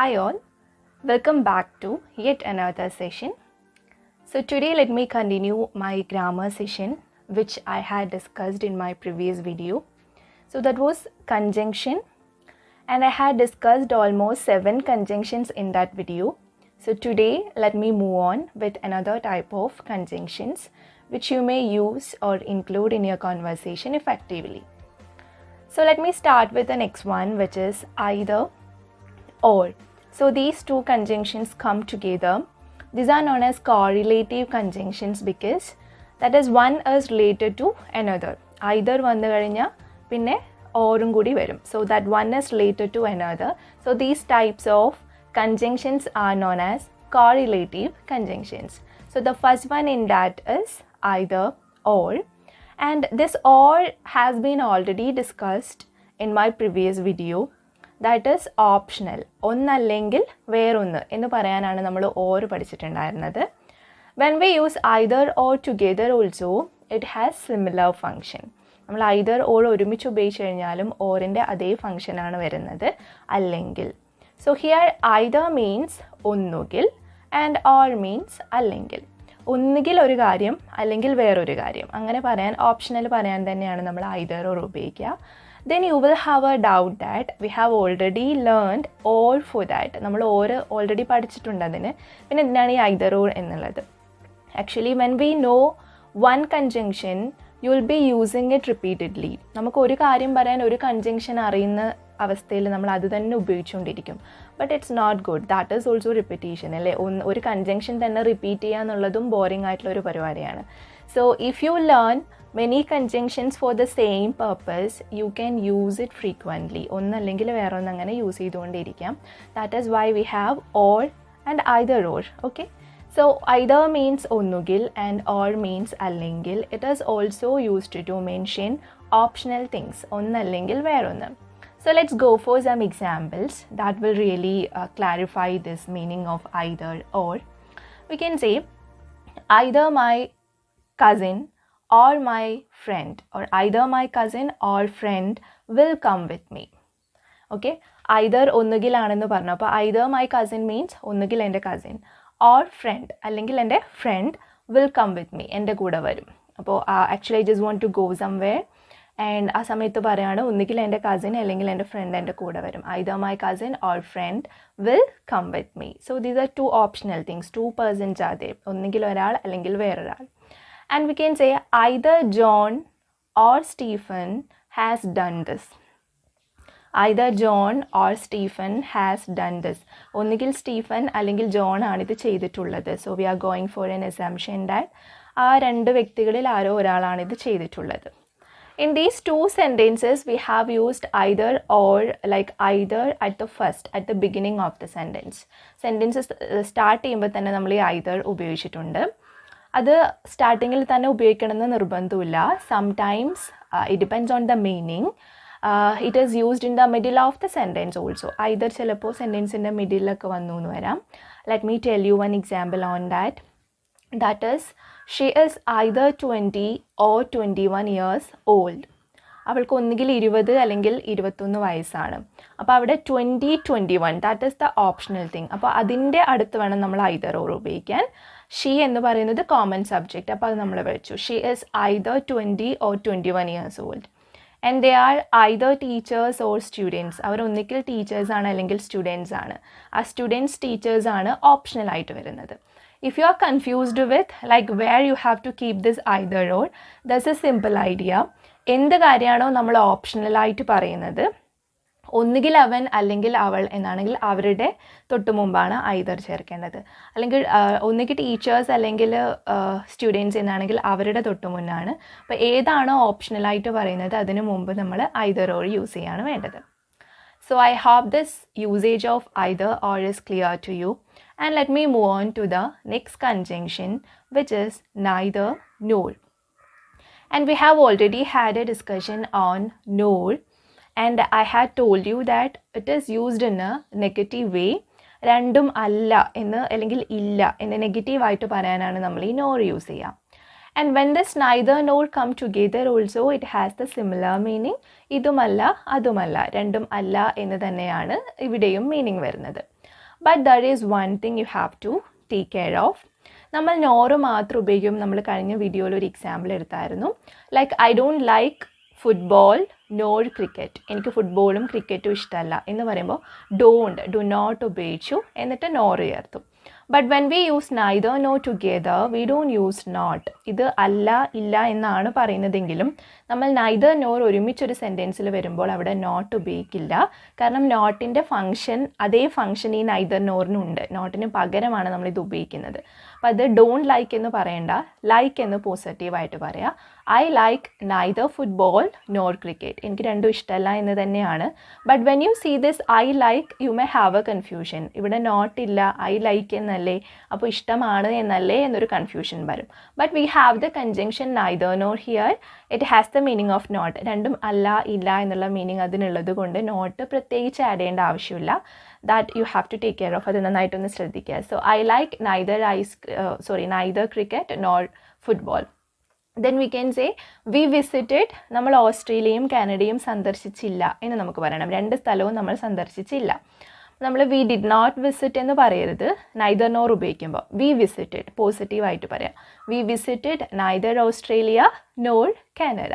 Hi all, welcome back to yet another session. So today let me continue my grammar session which I had discussed in my previous video. So that was conjunction, and I had discussed almost 7 conjunctions in that video. So today let me move on with another type of conjunctions which you may use or include in your conversation effectively. So let me start with the next one, which is either or. So these two conjunctions come together. These are known as correlative conjunctions because that is one is related to another. Either vannu kazhinja pinne orum kudi varum. So that one is related to another. So these types of conjunctions are known as correlative conjunctions. So the first one in that is either or, and this or has been already discussed in my previous video. That is optional. ഒന്നല്ലെങ്കിൽ വേറൊന്ന് എന്ന് പറയാനാണ് നമ്മൾ or പഠിച്ചിട്ടുണ്ടായിരുന്നത്. When we use either or together also, it has similar function. നമ്മൾ either or ഒരുമിച്ച് ഉപയോഗിച്ച് കഴിഞ്ഞാലും ഓറിൻ്റെ അതേ ഫംഗ്ഷനാണ് വരുന്നത്, അല്ലെങ്കിൽ. So here either means ഒന്നുകിൽ and or means അല്ലെങ്കിൽ. ഒന്നുകിൽ ഒരു കാര്യം അല്ലെങ്കിൽ വേറൊരു കാര്യം അങ്ങനെ പറയാൻ, ഓപ്ഷണൽ പറയാൻ തന്നെയാണ് നമ്മൾ either or ഉപയോഗിക്കുക. Then you will have a doubt that we have already learned or for that. നമ്മൾ or already പഠിച്ചിട്ടുണ്ട് അതിന്, പിന്നെ എന്തിനാണ് ഈ either or എന്നുള്ളത്. Actually when we know one conjunction, you will be using it repeatedly. നമുക്ക് ഒരു കാര്യം പറയാൻ ഒരു കൺജങ്ഷൻ അറിയുന്ന അവസ്ഥയിൽ നമ്മൾ അത് തന്നെ ഉപയോഗിച്ചുകൊണ്ടിരിക്കും. But it's not good. That is also repetition അല്ലേ. ഒരു കൺജങ്ഷൻ തന്നെ റിപ്പീറ്റ് ചെയ്യുക എന്നുള്ളതും ബോറിംഗ് ആയിട്ടുള്ള ഒരു പരിപാടിയാണ്. So if you learn many conjunctions for the same purpose, you can use it frequently. ഒന്നല്ലെങ്കിൽ വേറൊന്ന് അങ്ങനെ use ചെയ്തുകൊണ്ടിരിക്കാം. That is why we have or and either or. Okay. So either means ഒന്നുകിൽ and or means അല്ലെങ്കിൽ. It is also used to mention optional things. ഒന്നല്ലെങ്കിൽ വേറൊന്ന്. So let's go for some examples that will really clarify this meaning of either or. We can say either my cousin or my friend, or either my cousin or friend will come with me. Okay, either ഒന്നുകിൽ ആണെന്ന് പറഞ്ഞു. അപ്പോൾ either my cousin means ഒന്നുകിൽ എൻ്റെ cousin, or friend അല്ലെങ്കിൽ എൻ്റെ friend will come with me, എൻ്റെ കൂടെ വരും. അപ്പോൾ actually I just want to go somewhere and ആ സമയത്ത് പറയാണ് ഒന്നുകിൽ എൻ്റെ cousin അല്ലെങ്കിൽ എൻ്റെ friend എൻ്റെ കൂടെ വരും. either my cousin or friend will come with me. So these are two optional things. Two persons are there. ഒന്നുകിൽ ഒരാൾ അല്ലെങ്കിൽ വേറൊരാൾ. And we can say either John or Stephen has done this. Either John or Stephen has done this. ഒന്നുകിൽ Stephen അല്ലെങ്കിൽ John ആണ് ഇത് ചെയ്തിട്ടുള്ളത്. So we are going for an assumption that ആ രണ്ട് വ്യക്തികളിൽ ആരോ ഒരാളാണ് ഇത് ചെയ്തിട്ടുള്ളത്. In these two sentences we have used either or, like either at the first, at the beginning of the sentence. Sentences start ചെയ്യുമ്പോൾ തന്നെ നമ്മൾ ഈ either ഉപയോഗിച്ചിട്ടുണ്ട്. അത് സ്റ്റാർട്ടിങ്ങിൽ തന്നെ ഉപയോഗിക്കണമെന്ന് നിർബന്ധമില്ല. Sometimes it depends on the meaning. It is used in the middle of the sentence also. Either ചിലപ്പോൾ സെൻറ്റൻസിൻ്റെ മിഡിലൊക്കെ വന്നു എന്ന് വരാം. Let me tell you one example on that. That is she is either 20 or 21 years old. അവൾക്ക് ഒന്നുകിൽ 20 അല്ലെങ്കിൽ 21 വയസ്സാണ്. അപ്പോൾ അവിടെ 20-21 that is the optional thing. അപ്പോൾ അതിൻ്റെ അടുത്ത് വേണം നമ്മൾ either or ഉപയോഗിക്കാൻ. ഷീ എന്ന് പറയുന്നത് കോമൺ സബ്ജക്റ്റ്, അപ്പോൾ അത് നമ്മൾ വെച്ചു. She is either 20 or 21 years old. And they are either teachers or students. അവർ ഒന്നിക്കൽ ടീച്ചേഴ്സാണ് അല്ലെങ്കിൽ സ്റ്റുഡൻസ് ആണ്. ആ സ്റ്റുഡൻസ് ടീച്ചേഴ്സാണ് ഓപ്ഷണൽ ആയിട്ട് വരുന്നത്. If you are confused with like where you have to keep this either or, that's a simple idea. എന്ത് കാര്യമാണോ നമ്മൾ ഓപ്ഷണലായിട്ട് പറയുന്നത്, ഒന്നുകിൽ അവൻ അല്ലെങ്കിൽ അവൾ എന്നാണെങ്കിൽ അവരുടെ തൊട്ട് മുമ്പാണ് either ചേർക്കേണ്ടത്. അല്ലെങ്കിൽ ഒന്നുകിൽ ടീച്ചേഴ്സ് അല്ലെങ്കിൽ സ്റ്റുഡൻസ് എന്നാണെങ്കിൽ അവരുടെ തൊട്ട് മുന്നാണ്. അപ്പോൾ ഏതാണോ ഓപ്ഷണലായിട്ട് പറയുന്നത് അതിനു മുമ്പ് നമ്മൾ either or യൂസ് ചെയ്യാണ് വേണ്ടത്. So I hope this usage of either or is clear to you. And let me move on to the next conjunction, which is neither nor. And we have already had a discussion on nor, and I had told you that it is used in a negative way. രണ്ടും അല്ല എന്ന് അല്ലെങ്കിൽ ഇല്ല എന്ന് നെഗറ്റീവായിട്ട് പറയാനാണ് നമ്മൾ ഈ nor യൂസ് ചെയ്യുക. And when this neither nor come together also, it has the similar meaning. ഇതുമല്ല അതുമല്ല, രണ്ടും അല്ല എന്ന് തന്നെയാണ് ഇവിടെയും മീനിങ് വരുന്നത്. But there is one thing you have to take care of. നമ്മൾ നോറ് മാത്രം ഉപയോഗിക്കും. നമ്മൾ കഴിഞ്ഞ വീഡിയോയിൽ ഒരു എക്സാമ്പിൾ എടുത്തായിരുന്നു. Like I don't like football nor cricket. എനിക്ക് ഫുട്ബോളും ക്രിക്കറ്റും ഇഷ്ടമല്ല എന്ന് പറയുമ്പോൾ ഡു നോട്ട് ഉപയോഗിച്ചു, എന്നിട്ട് നോർ ചേർത്തു. But when we use neither nor together we don't use not. ഇത് അല്ല ഇല്ല എന്നാണ് പറയുന്നതെങ്കിലും നമ്മൾ നൈദർ നോർ ഒരുമിച്ചൊരു സെൻറ്റൻസിൽ വരുമ്പോൾ അവിടെ നോട്ട് ഉപയോഗിക്കില്ല. കാരണം നോട്ടിൻ്റെ ഫംഗ്ഷൻ അതേ ഫംഗ്ഷൻ ഈ നൈദർ നോറിനുണ്ട്. നോട്ടിന് പകരമാണ് നമ്മളിത് ഉപയോഗിക്കുന്നത്. അപ്പോൾ അത് ഡോണ്ട് ലൈക്ക് എന്ന് പറയണ്ട, ലൈക്ക് എന്ന് പോസിറ്റീവായിട്ട് പറയാം. I like neither football nor cricket. എനിക്ക് രണ്ടും ഇഷ്ടമല്ല എന്ന് തന്നെയാണ്. But when you see this I like you may have a confusion. ഇവിടെ നോട്ട് ഇല്ല, ഐ ലൈക്ക് എന്നല്ലേ, അപ്പോൾ ഇഷ്ടമാണ് എന്നല്ലേ എന്നൊരു കൺഫ്യൂഷൻ വരും. But we have the conjunction neither nor here. It has the meaning of not. രണ്ടും അല്ല ഇല്ല എന്നുള്ള മീനിങ് അതിനുള്ളത് കൊണ്ട് നോട്ട് പ്രത്യേകിച്ച് ആഡ് ചെയ്യേണ്ട ആവശ്യമില്ല. That you have to take care of. അത് നന്നായിട്ടൊന്ന് ശ്രദ്ധിക്കുക. So I like neither cricket nor football. Then we can say we visited. നമ്മൾ ഓസ്ട്രേലിയയും കാനഡയും സന്ദർശിച്ചില്ല എന്ന് നമുക്ക് പറയണം. രണ്ട് സ്ഥലവും നമ്മൾ സന്ദർശിച്ചില്ല. നമ്മൾ വി ഡിഡ് നോട്ട് വിസിറ്റ് എന്ന് പറയരുത്. നൈദർ നോർ ഉപയോഗിക്കുമ്പോൾ വി വിസിറ്റഡ് പോസിറ്റീവായിട്ട് പറയാം. We visited neither Australia nor Canada.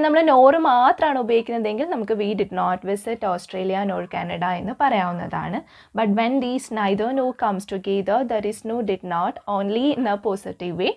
നമ്മൾ നോർ മാത്രമാണ് ഉപയോഗിക്കുന്നതെങ്കിൽ നമുക്ക് we did not visit Australia nor Canada എന്ന് പറയാവുന്നതാണ്. But when these neither nor comes together there is no did not, only in a positive way.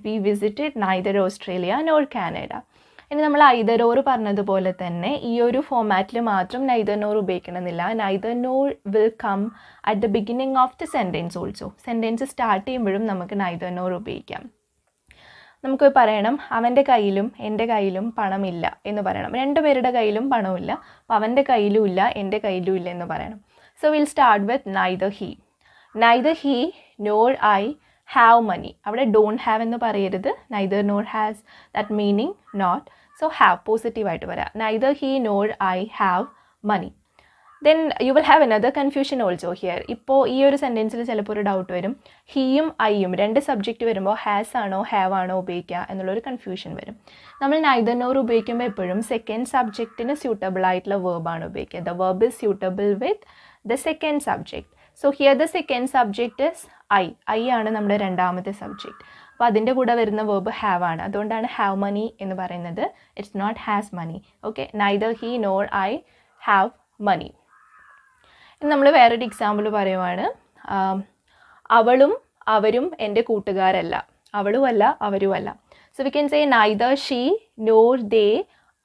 We visited neither Australia nor Canada. ഇനി നമ്മൾ either or പറഞ്ഞതുപോലെ തന്നെ ഈ ഒരു ഫോമാറ്റിൽ മാത്രം നൈദർ നോർ ഉപയോഗിക്കണമെന്നില്ല. Neither nor will come at the beginning of the sentence also. Sentence start ചെയ്യുമ്പോഴും നമുക്ക് നൈദർ നോർ ഉപയോഗിക്കാം. നമുക്ക് പറയണം അവൻ്റെ കയ്യിലും എൻ്റെ കയ്യിലും പണമില്ല എന്ന് പറയണം. രണ്ടുപേരുടെ കയ്യിലും പണമില്ല. അപ്പോൾ അവൻ്റെ കയ്യിലും ഇല്ല, എൻ്റെ കയ്യിലും ഇല്ല എന്ന് പറയണം. So will start with neither he nor I have money. അവിടെ ഡോണ്ട് ഹാവ് എന്ന് പറയരുത്. Neither nor has that meaning not. So have പോസിറ്റീവായിട്ട് പറയാം. Neither he nor I have money. Then you will have another confusion also here. ഇപ്പോൾ ഈ ഒരു സെൻറ്റൻസിൽ ചിലപ്പോൾ ഒരു ഡൗട്ട് വരും. ഹീയും ഐയും രണ്ട് സബ്ജക്റ്റ് വരുമ്പോൾ ഹാസ് ആണോ ഹാവ് ആണോ ഉപയോഗിക്കുക എന്നുള്ളൊരു കൺഫ്യൂഷൻ വരും. നമ്മൾ നൈദർ നോർ ഉപയോഗിക്കുമ്പോൾ എപ്പോഴും സെക്കൻഡ് സബ്ജക്റ്റിന് സ്യൂട്ടബിൾ ആയിട്ടുള്ള വേർബാണ് ഉപയോഗിക്കുക. The verb is suitable with the second subject. So here the second subject is I ആണ് നമ്മുടെ രണ്ടാമത്തെ സബ്ജക്റ്റ്. അപ്പോൾ അതിൻ്റെ കൂടെ വരുന്ന വേർബ് ഹാവ് ആണ്. അതുകൊണ്ടാണ് ഹാവ് മണി എന്ന് പറയുന്നത്. It's not has money. Okay, neither he nor I have money. നമ്മൾ വേറൊരു എക്സാമ്പിൾ പറയുവാണ്. അവളും അവരും എൻ്റെ കൂട്ടുകാരല്ല. അവളുമല്ല അവരുമല്ല. So we can say neither she nor they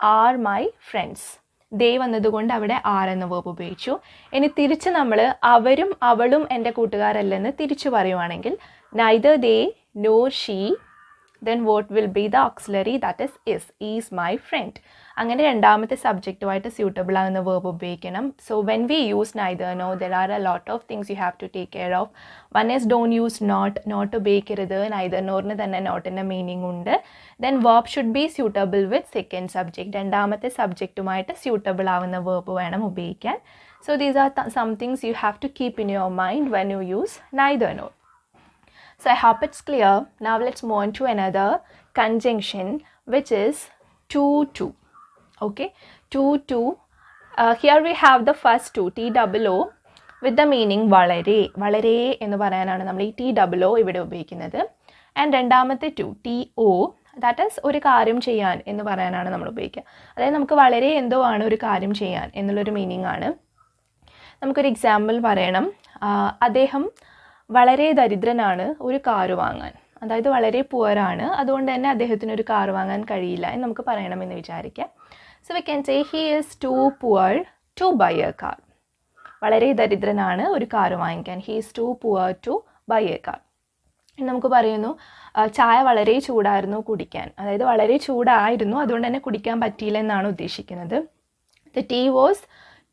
are my friends. They വന്നതുകൊണ്ട് അവിടെ ആർ എന്ന വേർബ് ഉപയോഗിച്ചു. ഇനി തിരിച്ച് നമ്മൾ അവരും അവളും എൻ്റെ കൂട്ടുകാരല്ലെന്ന് തിരിച്ചു പറയുവാണെങ്കിൽ neither they nor she, then what will be the auxiliary, that is is my friend. അങ്ങനെ രണ്ടാമത്തെ സബ്ജക്റ്റുമായിട്ട് സ്യൂട്ടബിൾ ആകുന്ന വേർബ് ഉപയോഗിക്കണം. So when we use neither nor there are a lot of things you have to take care of. One is don't use not ഉപയോഗിക്കരുത്. Neither നോറിന് തന്നെ നോട്ടിൻ്റെ meaning ഉണ്ട്. Then verb should be suitable with second subject. രണ്ടാമത്തെ സബ്ജക്റ്റുമായിട്ട് suitable ആവുന്ന verb വേണം ഉപയോഗിക്കാൻ. So these are some things you have to keep in your mind when you use neither no. So I hope it's clear. Now let's move on to another conjunction, which is to. Okay, to. Here we have the first two, TOO, with the meaning വളരെ എന്ന് പറയാനാണ് നമ്മൾ ഈ TOO ഇവിടെ ഉപയോഗിക്കുന്നത്. And രണ്ടാമത്തെ TO, that is ഒരു കാര്യം ചെയ്യാൻ എന്ന് പറയാനാണ് നമ്മൾ ഉപയോഗിക്കുക. അതായത് നമുക്ക് വളരെ എന്തോ ആണ് ഒരു കാര്യം ചെയ്യാൻ എന്നുള്ളൊരു മീനിങ് ആണ്. നമുക്കൊരു എക്സാമ്പിൾ പറയണം. അദ്ദേഹം വളരെ ദരിദ്രനാണ് ഒരു കാറ് വാങ്ങാൻ. അതായത് വളരെ പുവറാണ്, അതുകൊണ്ട് തന്നെ അദ്ദേഹത്തിന് ഒരു കാർ വാങ്ങാൻ കഴിയില്ല എന്ന് നമുക്ക് പറയണമെന്ന് വിചാരിക്കാം. So we can say he is too poor to buy a car. വളരെ ദരിദ്രനാണ് ഒരു കാർ വാങ്ങിക്കാൻ. He is too poor to buy a car. നമുക്ക് പറയുന്നു ചായ വളരെ ചൂടായിരുന്നു കുടിക്കാൻ. അതായത് വളരെ ചൂടായിരുന്നു, അതുകൊണ്ട് തന്നെ കുടിക്കാൻ പറ്റിയില്ല എന്നാണ് ഉദ്ദേശിക്കുന്നത്. The tea was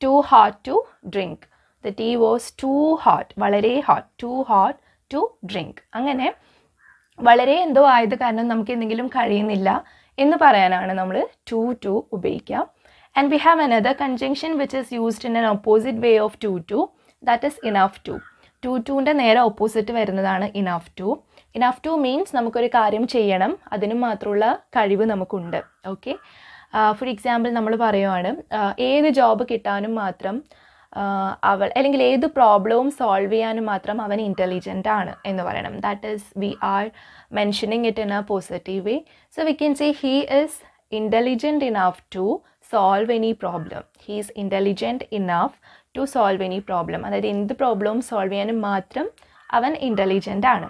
too hot to drink. The tea was too hot, വളരെ hot, too hot to drink. അങ്ങനെ വളരെ എന്തോ ആയത് കാരണം നമുക്ക് എന്തെങ്കിലും കഴിയുന്നില്ല എന്ന് പറയാനാണ് നമ്മൾ to ഉപയോഗിക്കുക. And we have another conjunction which is used in an opposite way of to, that is enough to. ൻ്റെ നേരെ ഓപ്പോസിറ്റ് വരുന്നതാണ് enough to. Enough to means നമുക്കൊരു കാര്യം ചെയ്യണം, അതിന് മാത്രമുള്ള കഴിവ് നമുക്കുണ്ട്. ഓക്കെ, ഫോർ എക്സാമ്പിൾ നമ്മൾ പറയുവാണ് ഏത് ജോബ് കിട്ടാനും മാത്രം അവൾ അല്ലെങ്കിൽ ഏത് പ്രോബ്ലവും സോൾവ് ചെയ്യാനും മാത്രം അവൻ ഇൻ്റലിജൻ്റ് ആണ് എന്ന് പറയണം. That is we are mentioning it in a positive way. So we can say he is intelligent enough to solve any problem. He is intelligent enough to solve any problem. അതായത് എന്ത് പ്രോബ്ലവും solve ചെയ്യാനും മാത്രം അവൻ intelligent ആണ്.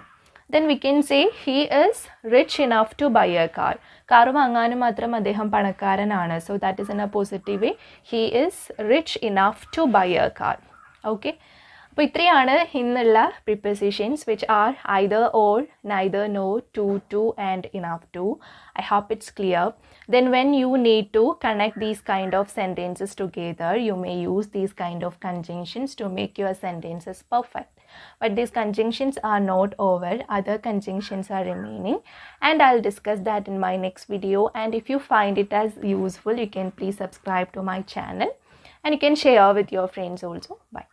Then we can say he is rich enough to buy a car. Car വാങ്ങാനും മാത്രം അദ്ദേഹം പണക്കാരനാണ്. So that is in a positive way. He is rich enough to buy a car. Okay. അപ്പോൾ ഇത്രയാണ് ഇന്നുള്ള prepositions which are either or, neither, no, to and enough to. I hope it's clear. Then when you need to connect these kind of sentences together, you may use these kind of conjunctions to make your sentences perfect. But these conjunctions are not over, other conjunctions are remaining, and I'll discuss that in my next video. And if you find it as useful, you can please subscribe to my channel and you can share with your friends also. Bye.